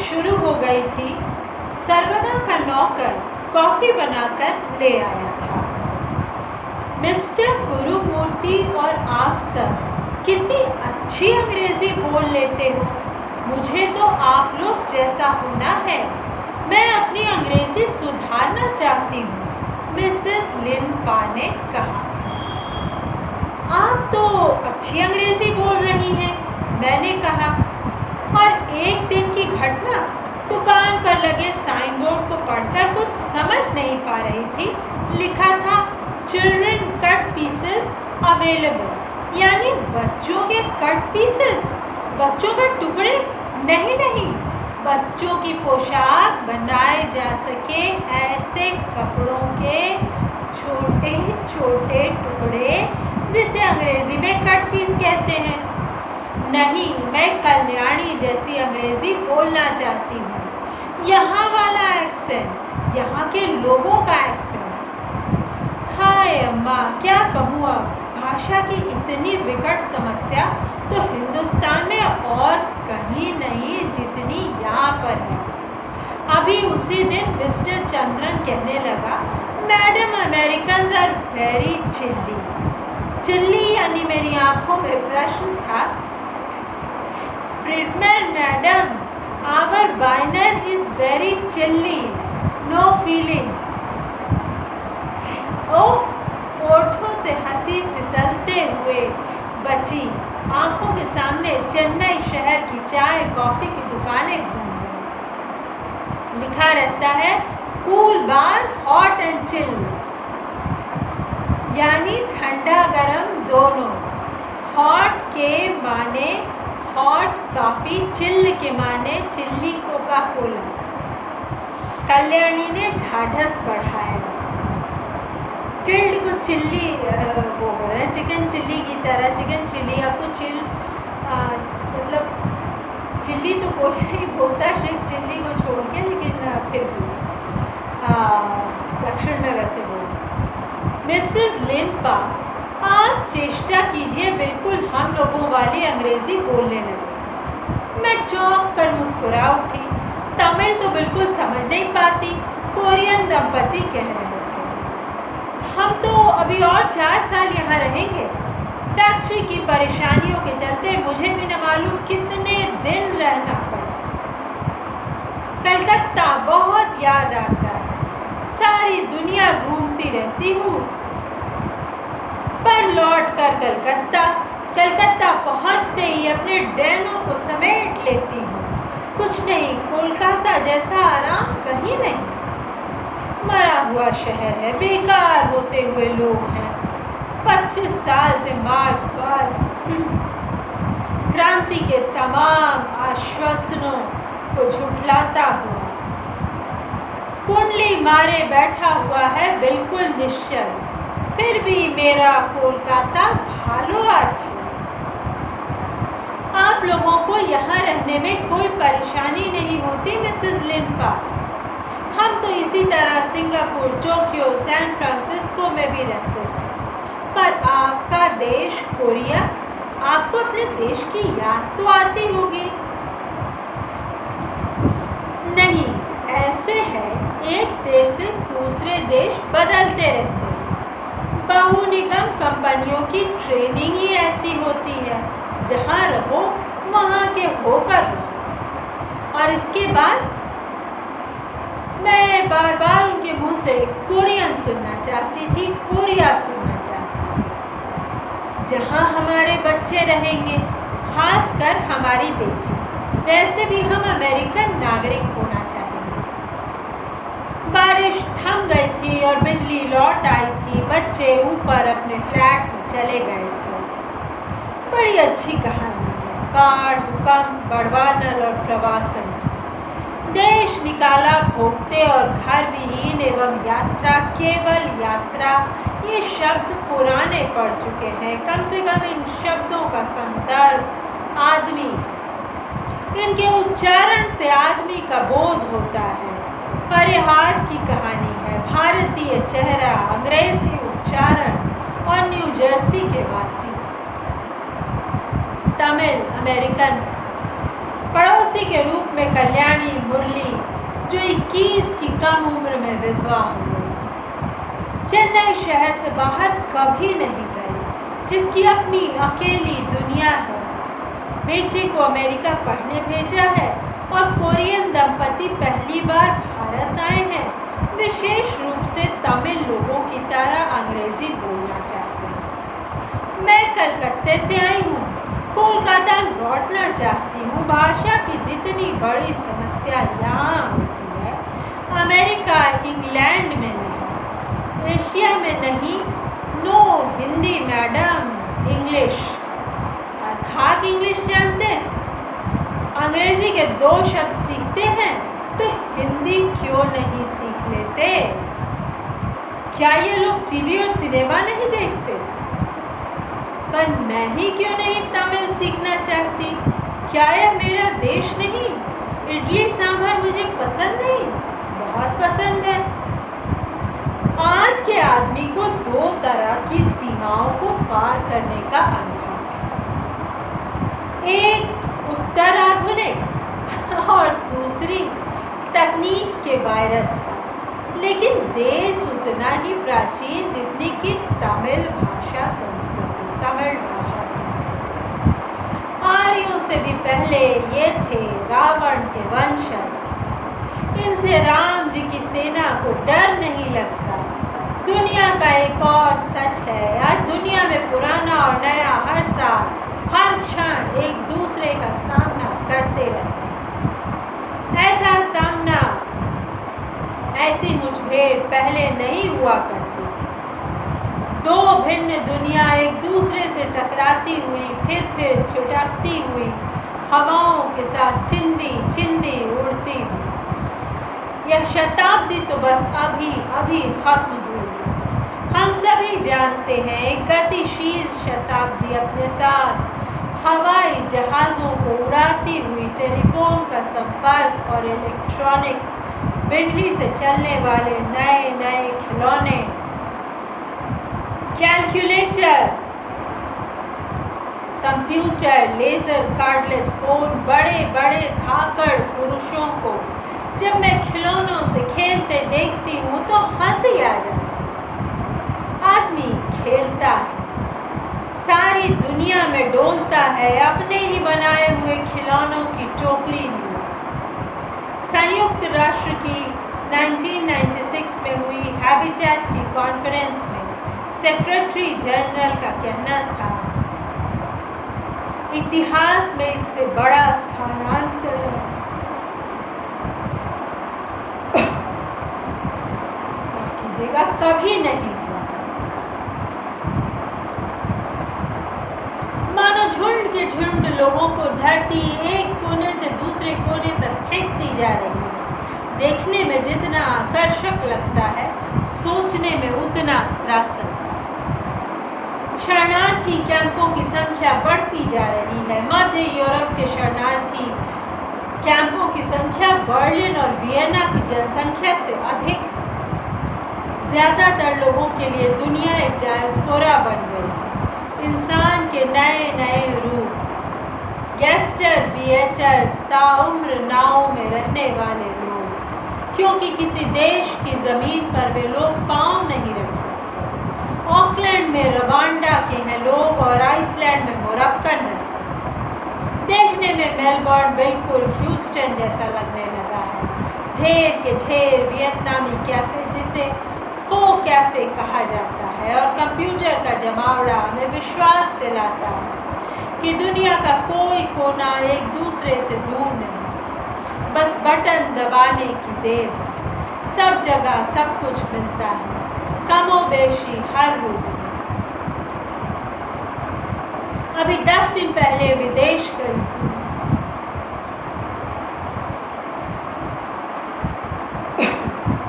शुरू हो गई थी, सरवना का नौकर कॉफ़ी बनाकर ले आया था। मिस्टर गुरुमूर्ति और आप सब कितनी अच्छी अंग्रेज़ी बोल लेते हो। मुझे तो आप लोग जैसा होना है। मैं अपनी अंग्रेज़ी सुधारना चाहती हूँ, मिसेस लिनपा ने कहा। आप तो अच्छी अंग्रेज़ी बोल रही हैं, मैंने कहा। और एक दिन की घटना, दुकान पर लगे साइन बोर्ड को पढ़कर कुछ समझ नहीं पा रही थी। लिखा था चिल्ड्रन कट पीसेस अवेलेबल, यानी बच्चों के कट पीसेस, बच्चों के टुकड़े। नहीं, बच्चों की पोशाक बनाए जा सके ऐसे कपड़ों के छोटे छोटे टुकड़े, जिसे अंग्रेजी में कट पीस कहते हैं। नहीं, मैं कल्याणी जैसी अंग्रेजी बोलना चाहती हूँ। यहाँ वाला एक्सेंट, यहाँ के लोगों का एक्सेंट। हाय अम्मा, क्या कहूँ अब, भाषा की इतनी विकट समस्या तो हिंदुस्तान में और कहीं नहीं जितनी यहाँ पर है। अभी उसी दिन मिस्टर चंद्रन कहने लगा, madam Americans are very chilly. Chilly यानी मेरी आंखों में प्रश्न था। फ्रीडमैन मैडम, आवर बाइनर is very chilly, no feeling. Oh, ओठों से हंसी फिसलते हुए बची। आंखों के सामने चेन्नई शहर की चाय कॉफ़ी की दुकानें घूम गई। लिखा रहता है cool bar, hot and chill, यानी ठंडा गरम दोनों। हॉट के माने हॉट कॉफ़ी, चिल्ल के माने चिल्ली कोका कोला। कल्याणी ने ढाढ़स बढ़ाया। चिल्ड को चिल्ली वो हो रहा है, चिकन चिल्ली की तरह। चिकन चिल्ली, अब तो मतलब चिल्ली तो कोई नहीं बोलता सिर्फ चिल्ली को छोड़ के, लेकिन फिर भी दक्षिण में वैसे बोल। मिसेस लिनपा, आप चेष्टा कीजिए बिल्कुल हम लोगों वाली अंग्रेज़ी बोलने लगे। मैं चौंक कर मुस्कुरा उठी। तमिल तो बिल्कुल समझ नहीं पाती। कोरियन दंपति कह रहे थे, हम तो अभी और 4 साल यहाँ रहेंगे। फैक्ट्री की परेशानियों के चलते मुझे भी न मालूम कितने दिन रहना पड़ा। कलकत्ता बहुत याद आता है। सारी दुनिया घूमती रहती हूँ, पर लौट कर कलकत्ता पहुँचते ही अपने डैनों को समेट लेती हूँ। कुछ नहीं, कोलकाता जैसा आराम कहीं नहीं। मरा हुआ शहर है, बेकार होते हुए लोग हैं। 25 साल से मार्क्सवाद क्रांति के तमाम आश्वासनों को झुठलाता हुआ कुंडली मारे बैठा हुआ है, बिल्कुल निश्चल। फिर भी मेरा कोलकाता भालो आज। आप लोगों को यहाँ रहने में कोई परेशानी नहीं होती मिसेस लिनपा। हम तो इसी तरह सिंगापुर, टोक्यो, सैन फ्रांसिस्को में भी रहते थे। पर आपका देश कोरिया, आपको अपने देश की याद तो आती होगी। नहीं, ऐसे है, एक देश से दूसरे देश बदलते रहते हैं। बहुनिगम कंपनियों की ट्रेनिंग ही ऐसी होती है, जहाँ रहो वहाँ के होकर रहो। और इसके बाद मैं बार बार उनके मुंह से कोरियन सुनना चाहती थी, कोरिया सुनना चाहती थी। जहाँ हमारे बच्चे रहेंगे, खासकर हमारी बेटी। वैसे भी हम अमेरिकन नागरिक होना चाहेंगे। बारिश थम गई थी और बिजली लौट आई थी। बच्चे ऊपर अपने फ्लैट में चले गए थे। बड़ी अच्छी कहानी है, बाढ़, भूकंप, बड़वानल और प्रवासन। देश निकाला भोगते और घर विहीन एवं यात्रा, केवल यात्रा, ये शब्द पुराने पड़ चुके हैं। कम से कम इन शब्दों का संदर्भ आदमी है। इनके उच्चारण से आदमी का बोध होता है। पर यह आज की कहानी है। भारतीय चेहरा, अंग्रेजी उच्चारण और न्यू जर्सी के वासी। तमिल अमेरिकन है। पड़ोसी उसी के रूप में कल्याणी मुरली, जो 21 की कम उम्र में विधवा हो गई। चेन्नई शहर से बाहर कभी नहीं गई, जिसकी अपनी अकेली दुनिया है। बेटे को अमेरिका पढ़ने भेजा है और कोरियन दंपति पहली बार भारत आए हैं। विशेष रूप से तमिल लोगों की तरह अंग्रेजी बोलना चाहते हैं। मैं कलकत्ते से आई हूँ, कोलकाता लौटना चाहती हूँ। भाषा की जितनी बड़ी समस्या यहाँ होती है, अमेरिका इंग्लैंड में नहीं, एशिया में नहीं। No Hindi madam, English. खाक इंग्लिश जानते हैं? अंग्रेजी के 2 शब्द सीखते हैं तो हिंदी क्यों नहीं सीख लेते? क्या ये लोग टीवी और सिनेमा नहीं देखते? पर मैं ही क्यों नहीं तमिल सीखना चाहती? क्या यह मेरा देश नहीं? इडली सांभर मुझे पसंद नहीं? बहुत पसंद है। आज के आदमी को 2 तरह की सीमाओं को पार करने का अनुभव है। एक उत्तर आधुनिक और दूसरी तकनीक के वायरस का। लेकिन देश उतना ही प्राचीन जितनी कि तमिल भाषा संस्कृति। आर्यों से भी पहले ये थे रावण के वंशज। इनसे राम जी की सेना को डर नहीं लगता। दुनिया का एक और सच है, आज दुनिया में पुराना और नया हर साल हर क्षण एक दूसरे का सामना करते रहते हैं। ऐसा सामना, ऐसी मुठभेड़ पहले नहीं हुआ करती थी। 2 भिन्न दुनिया एक दूसरे से टकराती हुई, फिर छिटकती हुई, हवाओं के साथ चिंदी उड़ती हुई। यह शताब्दी तो बस अभी खत्म हुई। हम सभी जानते हैं, एक गतिशील शताब्दी अपने साथ हवाई जहाज़ों को उड़ाती हुई, टेलीफोन का संपर्क और इलेक्ट्रॉनिक बिजली से चलने वाले नए खिलौने, calculator, computer, laser, cordless phone, बड़े धाकड़ पुरुषों को जब मैं खिलौनों से खेलते देखती हूँ तो हंसी आ जाती है। आदमी खेलता है, सारी दुनिया में डोलता है, अपने ही बनाए हुए खिलौनों की टोकरी लिए। संयुक्त राष्ट्र की 1996 में हुई हैबिटेट की कॉन्फ्रेंस में सेक्रेटरी जनरल का कहना था, इतिहास में इससे बड़ा स्थानांतरण कभी नहीं हुआ। मानो झुंड के झुंड लोगों को धरती एक कोने से दूसरे कोने तक फेंकती जा रही है। देखने में जितना आकर्षक लगता है, सोचने में उतना त्रासक। शरणार्थी कैंपों की संख्या बढ़ती जा रही है। मध्य यूरोप के शरणार्थी कैंपों की संख्या बर्लिन और वियना की जनसंख्या से अधिक है। ज़्यादातर लोगों के लिए दुनिया एक डायस्पोरा बन गई है। इंसान के नए रूप, गेस्टर बिएटर्स, ताउम्र नाव में रहने वाले लोग, क्योंकि किसी देश की ज़मीन पर वे लोग पाँव नहीं रख सकते। ऑकलैंड में रवांडा के हैं लोग और आइसलैंड में मोरक्कन रहते हैं। देखने में मेलबर्न बिल्कुल ह्यूस्टन जैसा लगने लगा है। ढेर के ढेर वियतनामी कैफे, जिसे फो कैफे कहा जाता है, और कंप्यूटर का जमावड़ा हमें विश्वास दिलाता है कि दुनिया का कोई कोना एक दूसरे से दूर नहीं, बस बटन दबाने की देर है। सब जगह सब कुछ मिलता है, कमोबेशी हर रूप में। अभी 10 दिन पहले विदेश गई थी।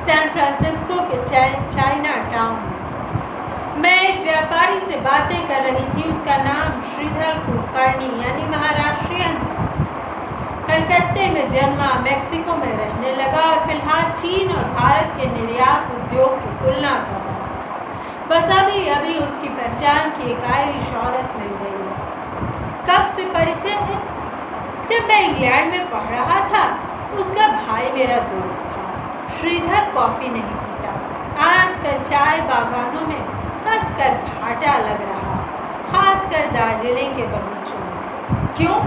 सैन फ्रांसिस्को के चाइना टाउन में मैं एक व्यापारी से बातें कर रही थी। उसका नाम श्रीधर कुलकर्णी यानी महाराष्ट्रियन था। कलकत्ते में जन्मा, मेक्सिको में रहने लगा और फिलहाल चीन और भारत के निर्यात उद्योग की तुलना कर रहा है। बस अभी उसकी पहचान की एक आयरिश औरत मिल गई है। कब से परिचय है? जब मैं इंग्लैंड में पढ़ रहा था, उसका भाई मेरा दोस्त था। श्रीधर कॉफ़ी नहीं पीता। आजकल चाय बागानों में कसकर घाटा लग रहा, खासकर दार्जिलिंग के बगीचों में। क्यों?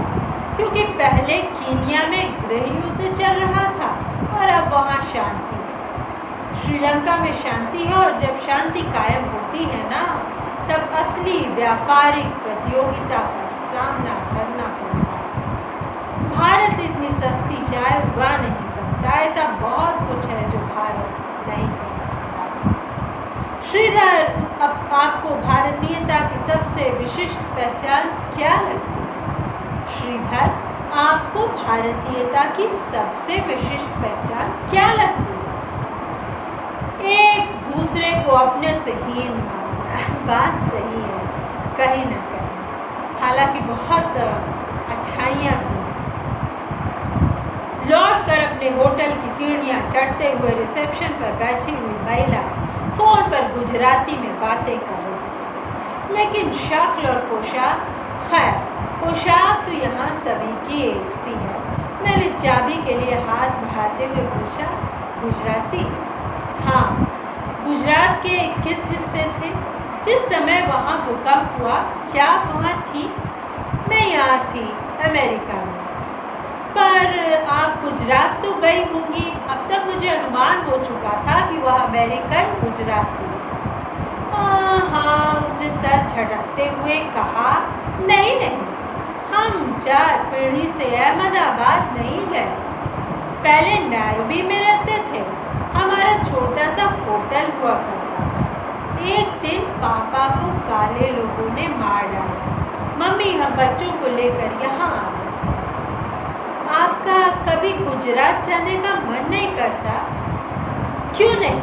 क्योंकि पहले कीनिया में गृह युद्ध चल रहा था और अब वहाँ शांति है। श्रीलंका में शांति है, और जब शांति कायम होती है ना, तब असली व्यापारिक प्रतियोगिता का सामना करना पड़ता है। भारत इतनी सस्ती चाय उगा नहीं सकता। ऐसा बहुत कुछ है जो भारत नहीं कर सकता। श्रीधर, अब आपको भारतीयता की सबसे विशिष्ट पहचान क्या लगती है? श्रीधर, आपको भारतीयता की सबसे विशिष्ट पहचान क्या लगती है? एक दूसरे को अपने से हीन मानना। बात सही है, कहीं ना कहीं, हालांकि बहुत अच्छाइयाँ भी हैं। लौट कर अपने होटल की सीढ़ियाँ चढ़ते हुए रिसेप्शन पर बैठी हुई महिला फ़ोन पर गुजराती में बातें कर रही थी, लेकिन शक्ल और पोशाक, खैर पोशाक तो यहाँ सभी की एक सी है। मैंने चाबी के लिए हाथ बढ़ाते हुए पूछा, गुजराती? हाँ। गुजरात के किस हिस्से से? जिस समय वहाँ भूकंप हुआ, क्या वहाँ थी? मैं यहाँ थी, अमेरिका में। पर आप गुजरात तो गई होंगी। अब तक मुझे अनुमान हो चुका था कि वह अमेरिकन गुजराती। हाँ, उसने सर झटकते हुए कहा, नहीं नहीं, हम 4 पीढ़ी से अहमदाबाद नहीं गए। पहले नैरोबी में रहते थे। हमारा छोटा सा होटल हुआ करता था। एक दिन पापा को काले लोगों ने मार डाला। मम्मी हम बच्चों को लेकर यहाँ आ गए। आपका कभी गुजरात जाने का मन नहीं करता? क्यों नहीं,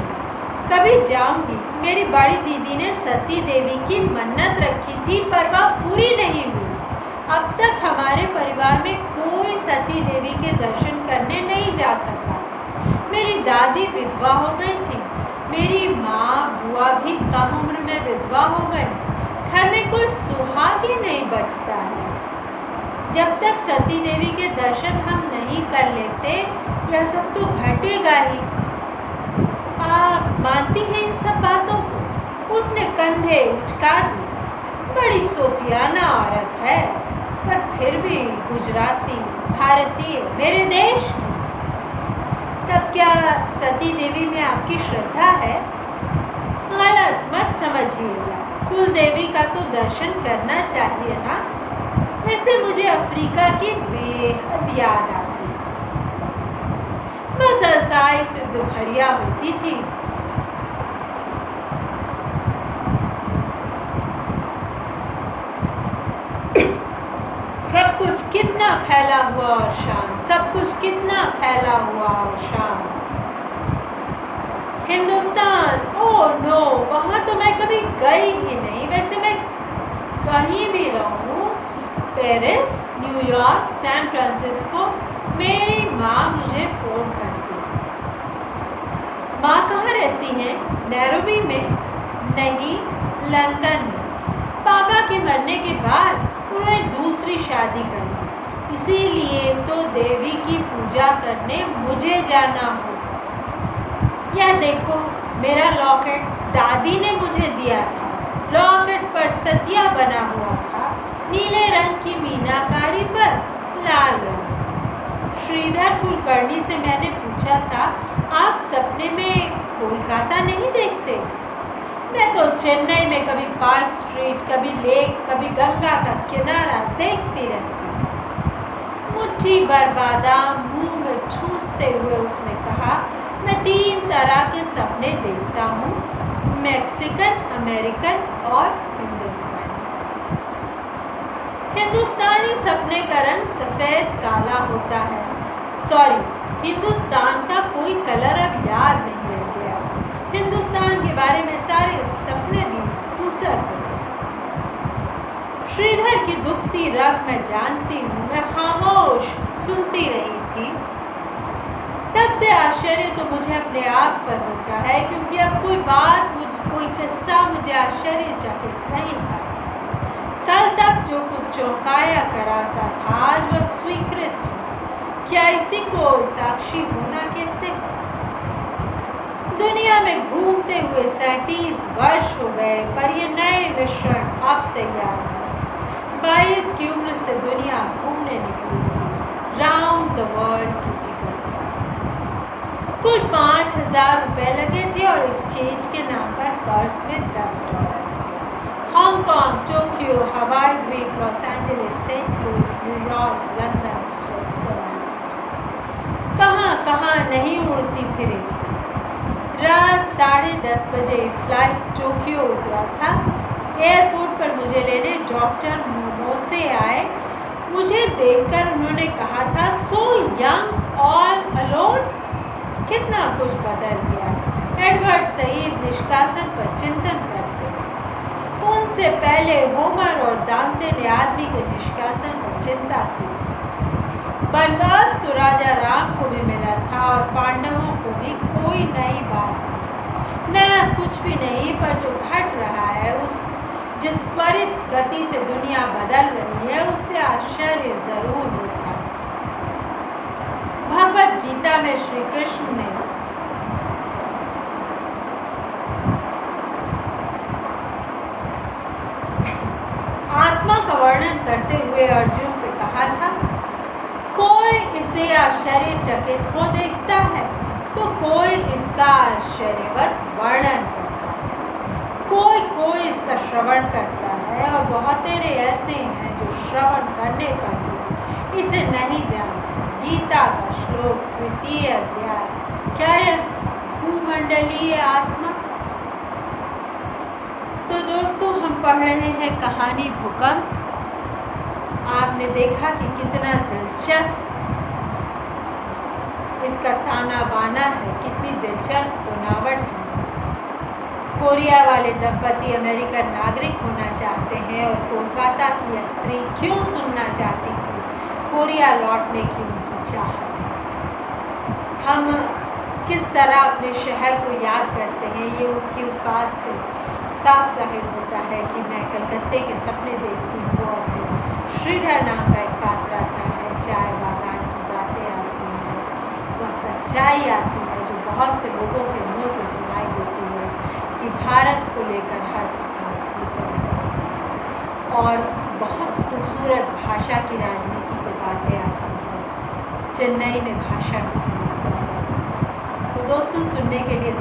कभी जाऊंगी। मेरी बड़ी दीदी ने सती देवी की मन्नत रखी थी, पर वह पूरी नहीं हुई। अब तक हमारे परिवार में कोई सती देवी के दर्शन करने नहीं जा सका। मेरी दादी विधवा हो गई थी। मेरी माँ बुआ भी कम उम्र में विधवा हो गई। घर में कोई सुहाग ही नहीं बचता है। जब तक सती देवी के दर्शन हम नहीं कर लेते, यह सब तो घटेगा ही। आप मानती हैं इन सब बातों को? उसने कंधे उचका दी। बड़ी सोफियाना औरत है, पर फिर भी गुजराती, भारतीय, मेरे देश की। तब क्या सती देवी में आपकी श्रद्धा है? गलत मत समझिएगा। कुल देवी का तो दर्शन करना चाहिए ना। वैसे मुझे अफ्रीका की बेहद याद आती है। बस अरसाई से दोपहरिया होती थी। सब कुछ कितना फैला हुआ और शांत, सब कुछ कितना फैला हुआ और शांत। हिंदुस्तान, ओह नो, वहाँ तो मैं कभी गई ही नहीं। वैसे मैं कहीं भी रहूँ, पेरिस, न्यूयॉर्क, सैन फ्रांसिस्को, मेरी माँ मुझे फ़ोन करती है। माँ कहाँ रहती हैं? नैरोबी में? नहीं, लंदन में। पापा के मरने के बाद उन्होंने दूसरी शादी कर ली, इसीलिए तो देवी की पूजा करने मुझे जाना हो। यह देखो, मेरा लॉकेट दादी ने मुझे दिया था। लॉकेट पर सतिया बना हुआ था, नीले रंग की मीनाकारी पर लाल रंग। श्रीधर कुलकर्णी से मैंने पूछा था, आप सपने में कोलकाता नहीं देखते? मैं तो चेन्नई में कभी पार्क स्ट्रीट, कभी लेक, कभी गंगा का किनारा देखती रहती। मुट्ठी भर बादाम मुंह में ठूसते हुए उसने कहा, मैं 3 तरह के सपने देखता हूँ, मैक्सिकन, अमेरिकन और हिंदुस्तानी। हिंदुस्तानी सपने का रंग सफ़ेद काला होता है। सॉरी, हिंदुस्तान का कोई कलर अब याद नहीं रह गया। हिंदुस्तान के बारे में सारे सपने भी धूसर हो गए। श्रीधर की दुखती रग मैं जानती हूँ। मैं खामोश सुनती रही थी। सबसे आश्चर्य तो मुझे अपने आप पर होता है, क्योंकि अब कोई किस्सा मुझे आश्चर्यचकित नहीं था। कल कल तक जो कुछ चौंकाया कराता था आज वह स्वीकृत है। क्या इसी को साक्षी होना कहते हैं? दुनिया में घूमते हुए 37 वर्ष हो गए, पर ये नए मिश्रण अब तैयार है। 22 की उम्र से दुनिया घूमने निकली थी, राउंड द वर्ल्ड की टिकट। कुल 5000 रुपए लगे थे और एक्सचेंज के नाम पर पर्स में $10 थे। हांगकांग, टोक्यो, हवाई द्वीप, Los Angeles, Saint Louis, New York, London, Switzerland, कहाँ कहाँ नहीं उड़ती फिरी थी। रात 10:30 बजे फ्लाइट टोक्यो उतरा था। एयरपोर्ट पर मुझे लेने डॉक्टर मोमोसे आए। मुझे देखकर उन्होंने कहा था, सो यंग ऑल अलोन। कितना कुछ बदल गया। एडवर्ड सईद निष्कासन पर चिंतन करते हैं। उनसे पहले होमर और दांते ने आदमी के निष्कासन पर चिंता की थी। वनवास तो राजा राम को भी मिला था और पांडवों को भी। कोई नई बात नहीं, नया कुछ भी नहीं, पर जो घट रहा है जिस त्वरित गति से दुनिया बदल रही है उससे आश्चर्य जरूर होता है। भगवत गीता में श्री कृष्ण ने आत्मा का वर्णन करते हुए अर्जुन से कहा था, कोई इसे आश्चर्यचकित हो देखता है तो कोई इसका आश्चर्यवत वर्णन करता है। कोई इसका श्रवण करता है और बहुत तेरे ऐसे हैं जो श्रवण करने पर भी इसे नहीं जानते। गीता का श्लोक 3 अध्याय। क्या यह भूमंडलीय आत्मा? तो दोस्तों, हम पढ़ रहे हैं कहानी भूकंप। आपने देखा कि कितना दिलचस्प इसका ताना बाना है, कितनी दिलचस्प बनावट है। कोरिया वाले दंपति अमेरिकन नागरिक होना चाहते हैं और कोलकाता की यह स्त्री क्यों सुनना चाहती थी कोरिया लौटने की उनकी चाहत। हम किस तरह अपने शहर को याद करते हैं, ये उसकी उस बात से साफ जाहिर होता है कि मैं कलकत्ते के सपने देखती हूँ और फिर श्रीधर नाम का एक पात्र आता है, चाय बागान की बातें आती हैं, वह सच्चाई आती है जो बहुत से लोगों के मुंह से सुनाई देती है कि भारत को लेकर हर सपना धूसर है। और बहुत खूबसूरत भाषा की राजनीति की बातें आती हैं। चेन्नई में भाषा की समस्या है। तो दोस्तों, सुनने के लिए